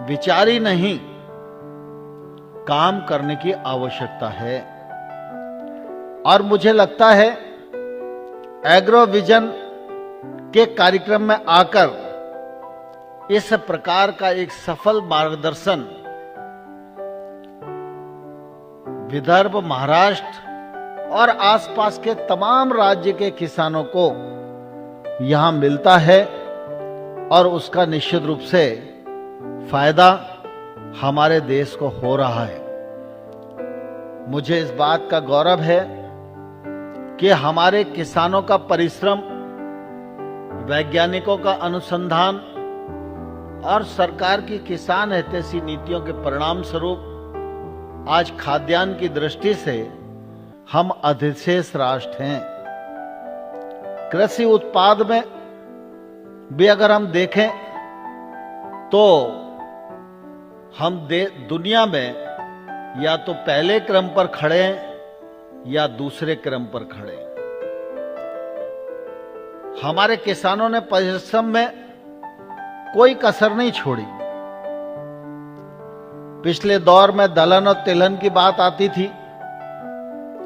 विचार ही नहीं, काम करने की आवश्यकता है। और मुझे लगता है एग्रो विजन के कार्यक्रम में आकर इस प्रकार का एक सफल मार्गदर्शन विदर्भ, महाराष्ट्र और आसपास के तमाम राज्य के किसानों को यहां मिलता है और उसका निश्चित रूप से फायदा हमारे देश को हो रहा है। मुझे इस बात का गौरव है कि हमारे किसानों का परिश्रम, वैज्ञानिकों का अनुसंधान और सरकार की किसान हितैषी नीतियों के परिणाम स्वरूप आज खाद्यान्न की दृष्टि से हम अधिशेष राष्ट्र हैं। कृषि उत्पाद में भी अगर हम देखें तो हम दुनिया में या तो पहले क्रम पर खड़े हैं या दूसरे क्रम पर खड़े हैं। हमारे किसानों ने परिश्रम में कोई कसर नहीं छोड़ी। पिछले दौर में दलहन और तिलहन की बात आती थी।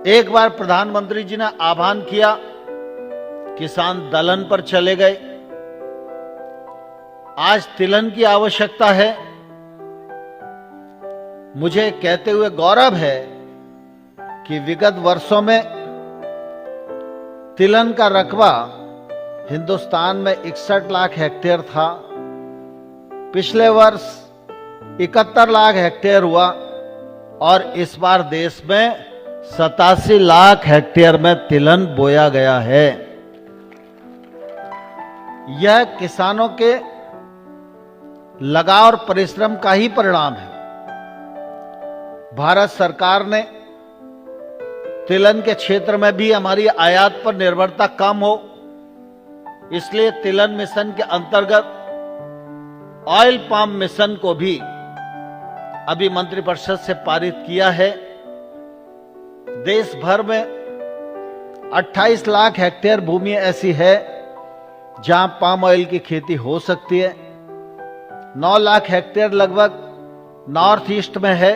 एक बार प्रधानमंत्री जी ने आह्वान किया, किसान दलहन पर चले गए। आज तिलहन की आवश्यकता है। मुझे कहते हुए गौरव है कि विगत वर्षों में तिलहन का रकबा हिंदुस्तान में 61 लाख हेक्टेयर था। पिछले वर्ष 71 लाख हेक्टेयर हुआ और इस बार देश में 87 लाख हेक्टेयर में तिलहन बोया गया है। यह किसानों के लगाव और परिश्रम का ही परिणाम है। भारत सरकार ने तिलहन के क्षेत्र में भी हमारी आयात पर निर्भरता कम हो, इसलिए तिलहन मिशन के अंतर्गत ऑयल पाम मिशन को भी अभी मंत्रिपरिषद से पारित किया है। देश भर में 28 लाख हेक्टेयर भूमि ऐसी है जहां पाम ऑयल की खेती हो सकती है। 9 लाख हेक्टेयर लगभग नॉर्थ ईस्ट में है।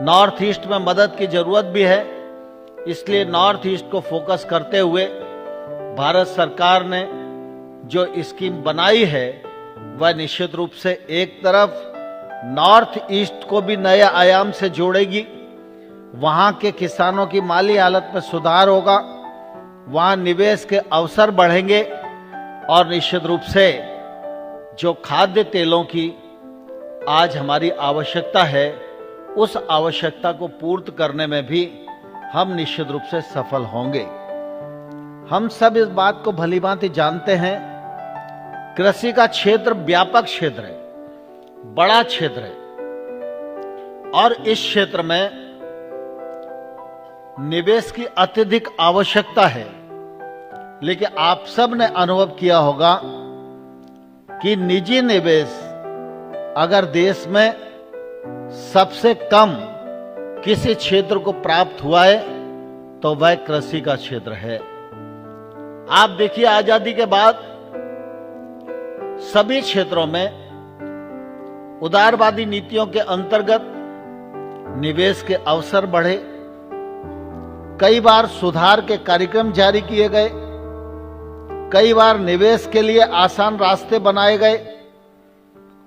नॉर्थ ईस्ट में मदद की जरूरत भी है, इसलिए नॉर्थ ईस्ट को फोकस करते हुए भारत सरकार ने जो स्कीम बनाई है वह निश्चित रूप से एक तरफ नॉर्थ ईस्ट को भी नए आयाम से जोड़ेगी। वहां के किसानों की माली हालत में सुधार होगा, वहां निवेश के अवसर बढ़ेंगे और निश्चित रूप से जो खाद्य तेलों की आज हमारी आवश्यकता है, उस आवश्यकता को पूर्ति करने में भी हम निश्चित रूप से सफल होंगे। हम सब इस बात को भलीभांति जानते हैं, कृषि का क्षेत्र व्यापक क्षेत्र है, बड़ा क्षेत्र है और इस क्षेत्र में निवेश की अत्यधिक आवश्यकता है। लेकिन आप सब ने अनुभव किया होगा कि निजी निवेश अगर देश में सबसे कम किसी क्षेत्र को प्राप्त हुआ है तो वह कृषि का क्षेत्र है। आप देखिए, आजादी के बाद सभी क्षेत्रों में उदारवादी नीतियों के अंतर्गत निवेश के अवसर बढ़े। कई बार सुधार के कार्यक्रम जारी किए गए, कई बार निवेश के लिए आसान रास्ते बनाए गए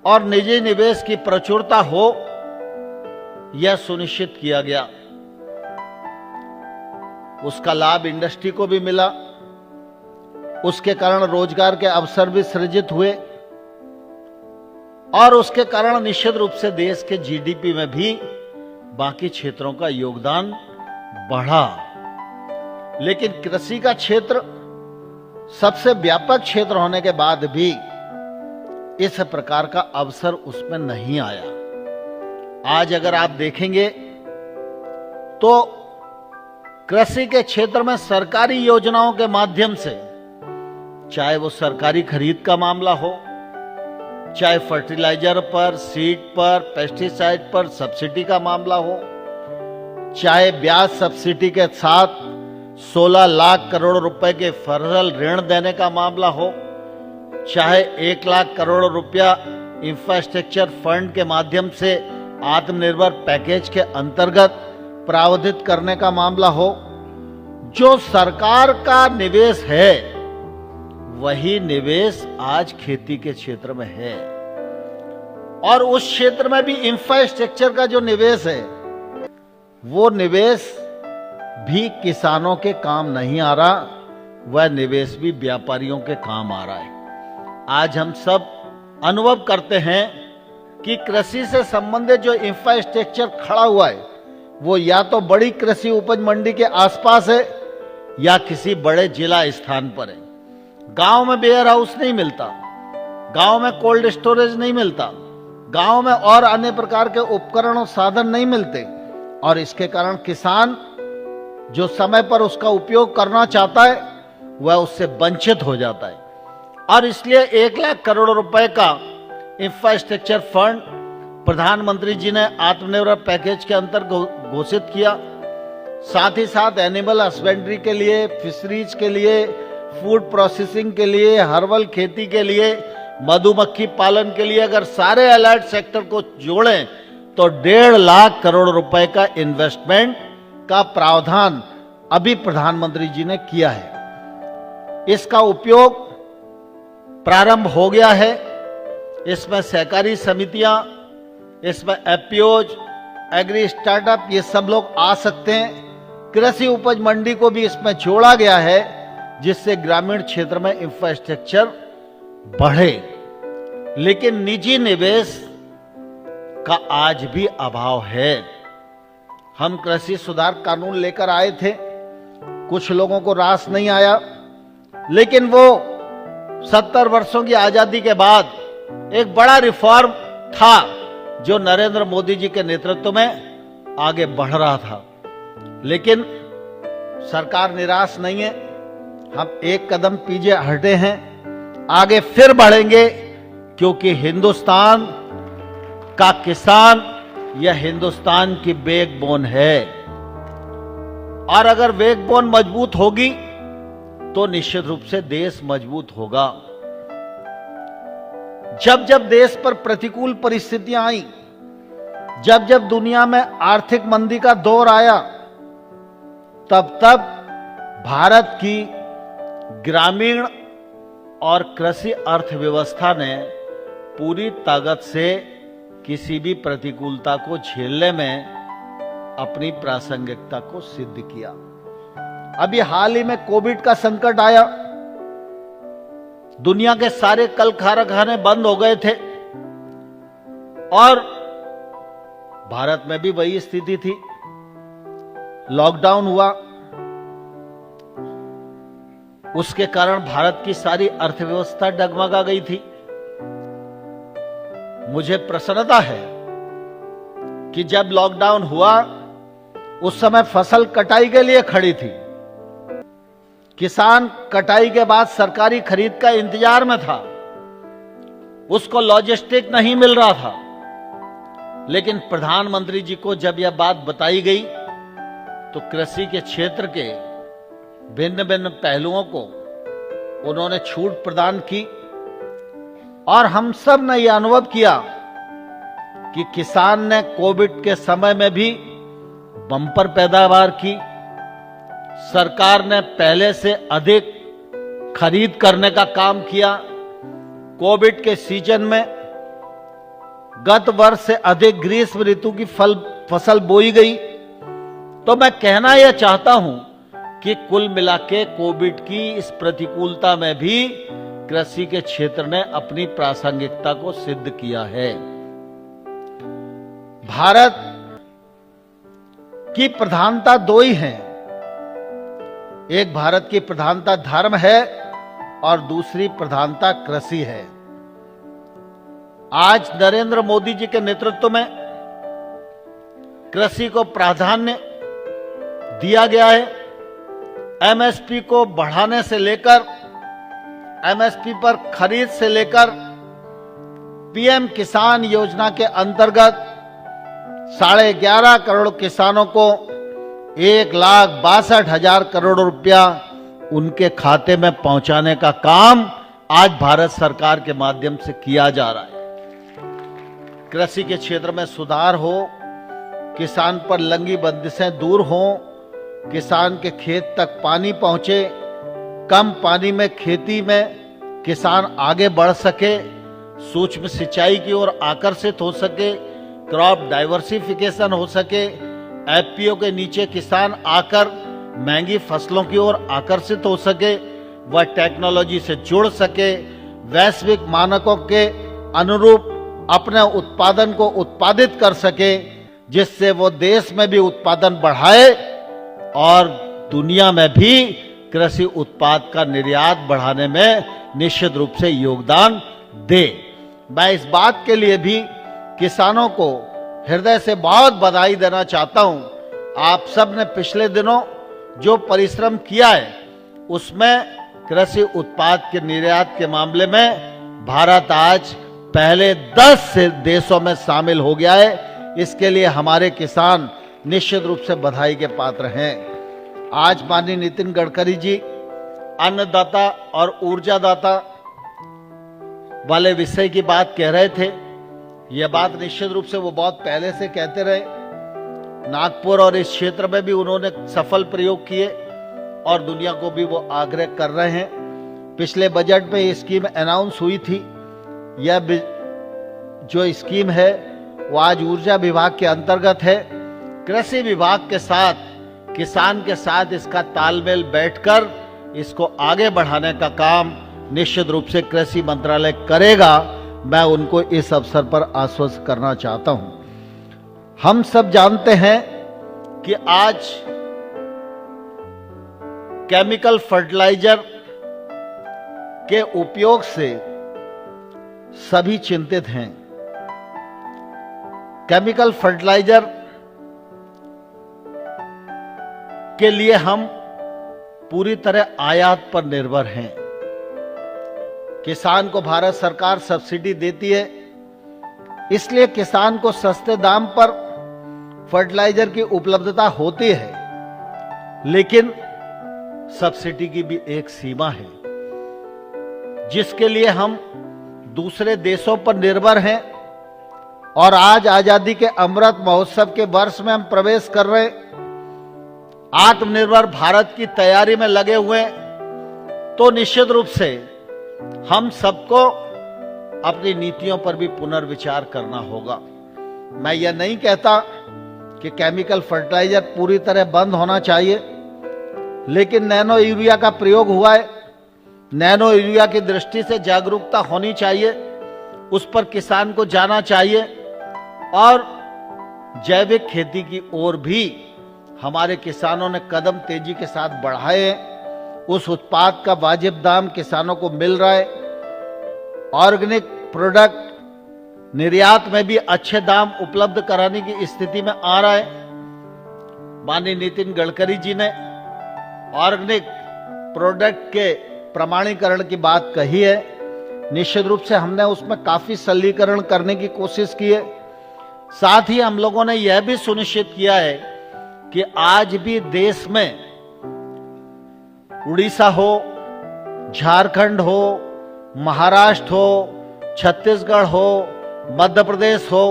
और निजी निवेश की प्रचुरता हो यह सुनिश्चित किया गया। उसका लाभ इंडस्ट्री को भी मिला, उसके कारण रोजगार के अवसर भी सृजित हुए और उसके कारण निश्चित रूप से देश के जीडीपी में भी बाकी क्षेत्रों का योगदान बढ़ा। लेकिन कृषि का क्षेत्र सबसे व्यापक क्षेत्र होने के बाद भी इस प्रकार का अवसर उसमें नहीं आया। आज अगर आप देखेंगे तो कृषि के क्षेत्र में सरकारी योजनाओं के माध्यम से, चाहे वो सरकारी खरीद का मामला हो, चाहे फर्टिलाइजर पर, सीड पर, पेस्टिसाइड पर सब्सिडी का मामला हो, चाहे ब्याज सब्सिडी के साथ 16 लाख करोड़ रुपए के फसल ऋण देने का मामला हो, चाहे 1 लाख करोड़ रुपया इंफ्रास्ट्रक्चर फंड के माध्यम से आत्मनिर्भर पैकेज के अंतर्गत प्रावधानित करने का मामला हो, जो सरकार का निवेश है वही निवेश आज खेती के क्षेत्र में है। और उस क्षेत्र में भी इंफ्रास्ट्रक्चर का जो निवेश है वो निवेश भी किसानों के काम नहीं आ रहा, वह निवेश भी व्यापारियों के काम आ रहा है। आज हम सब अनुभव करते हैं कि कृषि से संबंधित जो इंफ्रास्ट्रक्चर खड़ा हुआ है वो या तो बड़ी कृषि उपज मंडी के आसपास है या किसी बड़े जिला स्थान पर है। गांव में वेयर हाउस नहीं मिलता, गांव में कोल्ड स्टोरेज नहीं मिलता, गांव में और अन्य प्रकार के उपकरण और साधन नहीं मिलते और इसके कारण किसान जो समय पर उसका उपयोग करना चाहता है वह उससे वंचित हो जाता है। और इसलिए 1 लाख करोड़ रुपए का इंफ्रास्ट्रक्चर फंड प्रधानमंत्री जी ने आत्मनिर्भर पैकेज के अंतर्गत घोषित किया। साथ ही साथ एनिमल हस्बेंड्री के लिए, फिशरीज के लिए, फूड प्रोसेसिंग के लिए, हर्बल खेती के लिए, मधुमक्खी पालन के लिए अगर सारे अलर्ट सेक्टर को जोड़ें तो 1.5 लाख करोड़ रुपए का इन्वेस्टमेंट का प्रावधान अभी प्रधानमंत्री जी ने किया है। इसका उपयोग प्रारंभ हो गया है। इसमें सहकारी समितियां, इसमें एफपीओज, एग्री स्टार्टअप, ये सब लोग आ सकते हैं। कृषि उपज मंडी को भी इसमें जोड़ा गया है, जिससे ग्रामीण क्षेत्र में इंफ्रास्ट्रक्चर बढ़े। लेकिन निजी निवेश का आज भी अभाव है। हम कृषि सुधार कानून लेकर आए थे, कुछ लोगों को रास नहीं आया, लेकिन वो 70 वर्षों की आजादी के बाद एक बड़ा रिफॉर्म था जो नरेंद्र मोदी जी के नेतृत्व में आगे बढ़ रहा था। लेकिन सरकार निराश नहीं है। हम एक कदम पीछे हटे हैं, आगे फिर बढ़ेंगे, क्योंकि हिंदुस्तान का किसान यह हिंदुस्तान की बैकबोन है। और अगर बैकबोन मजबूत होगी तो निश्चित रूप से देश मजबूत होगा। जब जब देश पर प्रतिकूल परिस्थितियां आई, जब जब दुनिया में आर्थिक मंदी का दौर आया, तब तब भारत की ग्रामीण और कृषि अर्थव्यवस्था ने पूरी ताकत से किसी भी प्रतिकूलता को झेलने में अपनी प्रासंगिकता को सिद्ध किया। अभी हाल ही में कोविड का संकट आया, दुनिया के सारे कल कारखाने बंद हो गए थे और भारत में भी वही स्थिति थी। लॉकडाउन हुआ, उसके कारण भारत की सारी अर्थव्यवस्था डगमगा गई थी। मुझे प्रसन्नता है कि जब लॉकडाउन हुआ उस समय फसल कटाई के लिए खड़ी थी। किसान कटाई के बाद सरकारी खरीद का इंतजार में था, उसको लॉजिस्टिक नहीं मिल रहा था। लेकिन प्रधानमंत्री जी को जब यह बात बताई गई तो कृषि के क्षेत्र के भिन्न भिन्न पहलुओं को उन्होंने छूट प्रदान की और हम सब ने यह अनुभव किया कि किसान ने कोविड के समय में भी बम्पर पैदावार की। सरकार ने पहले से अधिक खरीद करने का काम किया। कोविड के सीजन में गत वर्ष से अधिक ग्रीष्म ऋतु की फसल बोई गई। तो मैं कहना यह चाहता हूं कि कुल मिला के कोविड की इस प्रतिकूलता में भी कृषि के क्षेत्र ने अपनी प्रासंगिकता को सिद्ध किया है। भारत की प्रधानता दो ही हैं, एक भारत की प्रधानता धर्म है और दूसरी प्रधानता कृषि है। आज नरेंद्र मोदी जी के नेतृत्व में कृषि को प्राधान्य दिया गया है। एमएसपी को बढ़ाने से लेकर, एमएसपी पर खरीद से लेकर पीएम किसान योजना के अंतर्गत 11.5 करोड़ किसानों को 1,62,000 करोड़ रुपया उनके खाते में पहुंचाने का काम आज भारत सरकार के माध्यम से किया जा रहा है। कृषि के क्षेत्र में सुधार हो, किसान पर लंगी बंदिशें दूर हो, किसान के खेत तक पानी पहुंचे, कम पानी में खेती में किसान आगे बढ़ सके, सूक्ष्म सिंचाई की ओर आकर्षित हो सके, क्रॉप डाइवर्सिफिकेशन हो सके, एफपीओ के नीचे किसान आकर महंगी फसलों की ओर आकर्षित हो सके, वह टेक्नोलॉजी से जुड़ सके, वैश्विक मानकों के अनुरूप अपने उत्पादन को उत्पादित कर सके, जिससे वो देश में भी उत्पादन बढ़ाए और दुनिया में भी कृषि उत्पाद का निर्यात बढ़ाने में निश्चित रूप से योगदान दे। मैं इस बात के लिए भी किसानों को हृदय से बहुत बधाई देना चाहता हूं। आप सब ने पिछले दिनों जो परिश्रम किया है उसमें कृषि उत्पाद के निर्यात के मामले में भारत आज पहले 10 देशों में शामिल हो गया है। इसके लिए हमारे किसान निश्चित रूप से बधाई के पात्र हैं। आज माननीय नितिन गडकरी जी अन्नदाता और ऊर्जादाता वाले विषय की बात कह रहे थे। यह बात निश्चित रूप से वो बहुत पहले से कहते रहे। नागपुर और इस क्षेत्र में भी उन्होंने सफल प्रयोग किए और दुनिया को भी वो आग्रह कर रहे हैं। पिछले बजट में ये स्कीम अनाउंस हुई थी। यह जो स्कीम है वो आज ऊर्जा विभाग के अंतर्गत है। कृषि विभाग के साथ, किसान के साथ इसका तालमेल बैठकर इसको आगे बढ़ाने का काम निश्चित रूप से कृषि मंत्रालय करेगा। मैं उनको इस अवसर पर आश्वस्त करना चाहता हूं। हम सब जानते हैं कि आज केमिकल फर्टिलाइजर के उपयोग से सभी चिंतित हैं। केमिकल फर्टिलाइजर के लिए हम पूरी तरह आयात पर निर्भर हैं। किसान को भारत सरकार सब्सिडी देती है, इसलिए किसान को सस्ते दाम पर फर्टिलाइजर की उपलब्धता होती है। लेकिन सब्सिडी की भी एक सीमा है जिसके लिए हम दूसरे देशों पर निर्भर हैं। और आज आजादी के अमृत महोत्सव के वर्ष में हम प्रवेश कर रहे हैं, आत्मनिर्भर भारत की तैयारी में लगे हुए हैं। तो निश्चित रूप से हम सबको अपनी नीतियों पर भी पुनर्विचार करना होगा। मैं यह नहीं कहता कि केमिकल फर्टिलाइजर पूरी तरह बंद होना चाहिए, लेकिन नैनो यूरिया का प्रयोग हुआ है। नैनो यूरिया की दृष्टि से जागरूकता होनी चाहिए, उस पर किसान को जाना चाहिए। और जैविक खेती की ओर भी हमारे किसानों ने कदम तेजी के साथ बढ़ाए हैं। उस उत्पाद का वाजिब दाम किसानों को मिल रहा है। ऑर्गेनिक प्रोडक्ट निर्यात में भी अच्छे दाम उपलब्ध कराने की स्थिति में आ रहा है। माननीय नितिन गडकरी जी ने ऑर्गेनिक प्रोडक्ट के प्रमाणीकरण की बात कही है। निश्चित रूप से हमने उसमें काफी सरलीकरण करने की कोशिश की है। साथ ही हम लोगों ने यह भी सुनिश्चित किया है कि आज भी देश में उड़ीसा हो, झारखंड हो, महाराष्ट्र हो, छत्तीसगढ़ हो, मध्य प्रदेश हो,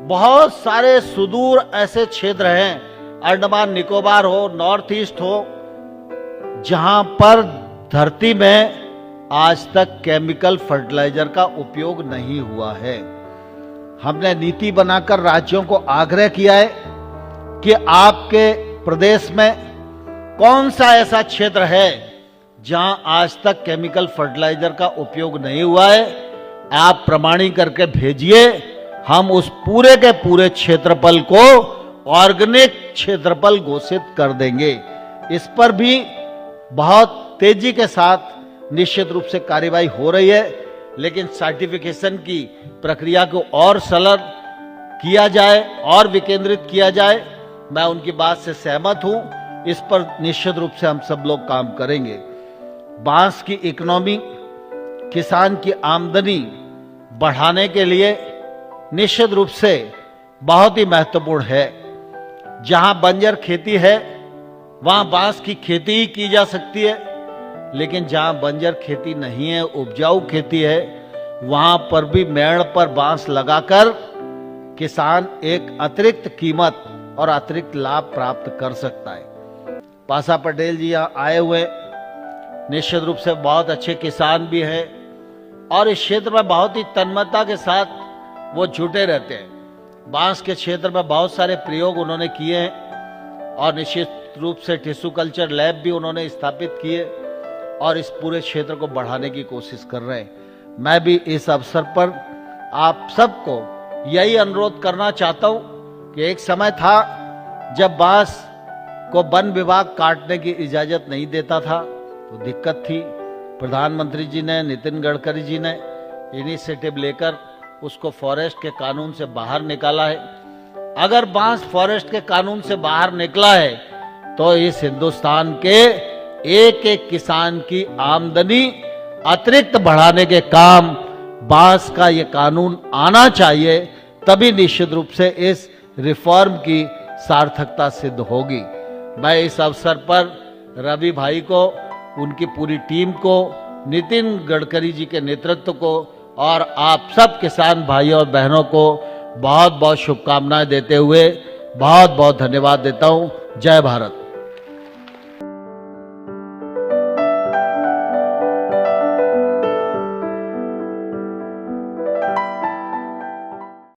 बहुत सारे सुदूर ऐसे क्षेत्र हैं, अंडमान निकोबार हो, नॉर्थ ईस्ट हो, जहां पर धरती में आज तक केमिकल फर्टिलाइजर का उपयोग नहीं हुआ है। हमने नीति बनाकर राज्यों को आग्रह किया है कि आपके प्रदेश में कौन सा ऐसा क्षेत्र है जहां आज तक केमिकल फर्टिलाइजर का उपयोग नहीं हुआ है, आप प्रमाणित करके भेजिए। हम उस पूरे के पूरे क्षेत्रफल को ऑर्गेनिक क्षेत्रफल घोषित कर देंगे। इस पर भी बहुत तेजी के साथ निश्चित रूप से कार्यवाही हो रही है, लेकिन सर्टिफिकेशन की प्रक्रिया को और सरल किया जाए और विकेंद्रित किया जाए। मैं उनकी बात से सहमत हूं। इस पर निश्चित रूप से हम सब लोग काम करेंगे। बांस की इकोनॉमी, किसान की आमदनी बढ़ाने के लिए निश्चित रूप से बहुत ही महत्वपूर्ण है। जहां बंजर खेती है वहां बांस की खेती ही की जा सकती है, लेकिन जहां बंजर खेती नहीं है, उपजाऊ खेती है, वहां पर भी मेड़ पर बांस लगाकर किसान एक अतिरिक्त कीमत और अतिरिक्त लाभ प्राप्त कर सकता है। पासा पटेल जी यहाँ आए हुए, निश्चित रूप से बहुत अच्छे किसान भी हैं और इस क्षेत्र में बहुत ही तन्मयता के साथ वो जुटे रहते हैं। बांस के क्षेत्र में बहुत सारे प्रयोग उन्होंने किए हैं और निश्चित रूप से टिश्यू कल्चर लैब भी उन्होंने स्थापित किए और इस पूरे क्षेत्र को बढ़ाने की कोशिश कर रहे हैं। मैं भी इस अवसर पर आप सबको यही अनुरोध करना चाहता हूं कि एक समय था जब बांस को वन विभाग काटने की इजाजत नहीं देता था, तो दिक्कत थी। प्रधानमंत्री जी ने, नितिन गडकरी जी ने इनिशिएटिव लेकर उसको फॉरेस्ट के कानून से बाहर निकाला है। अगर बांस फॉरेस्ट के कानून से बाहर निकला है तो इस हिंदुस्तान के एक एक किसान की आमदनी अतिरिक्त बढ़ाने के काम बांस का ये कानून आना चाहिए, तभी निश्चित रूप से इस रिफॉर्म की सार्थकता सिद्ध होगी। मैं इस अवसर पर रवि भाई को उनकी पूरी टीम को, नितिन गडकरी जी के नेतृत्व को और आप सब किसान भाइयों और बहनों को बहुत बहुत शुभकामनाएं देते हुए बहुत बहुत धन्यवाद देता हूं। जय भारत।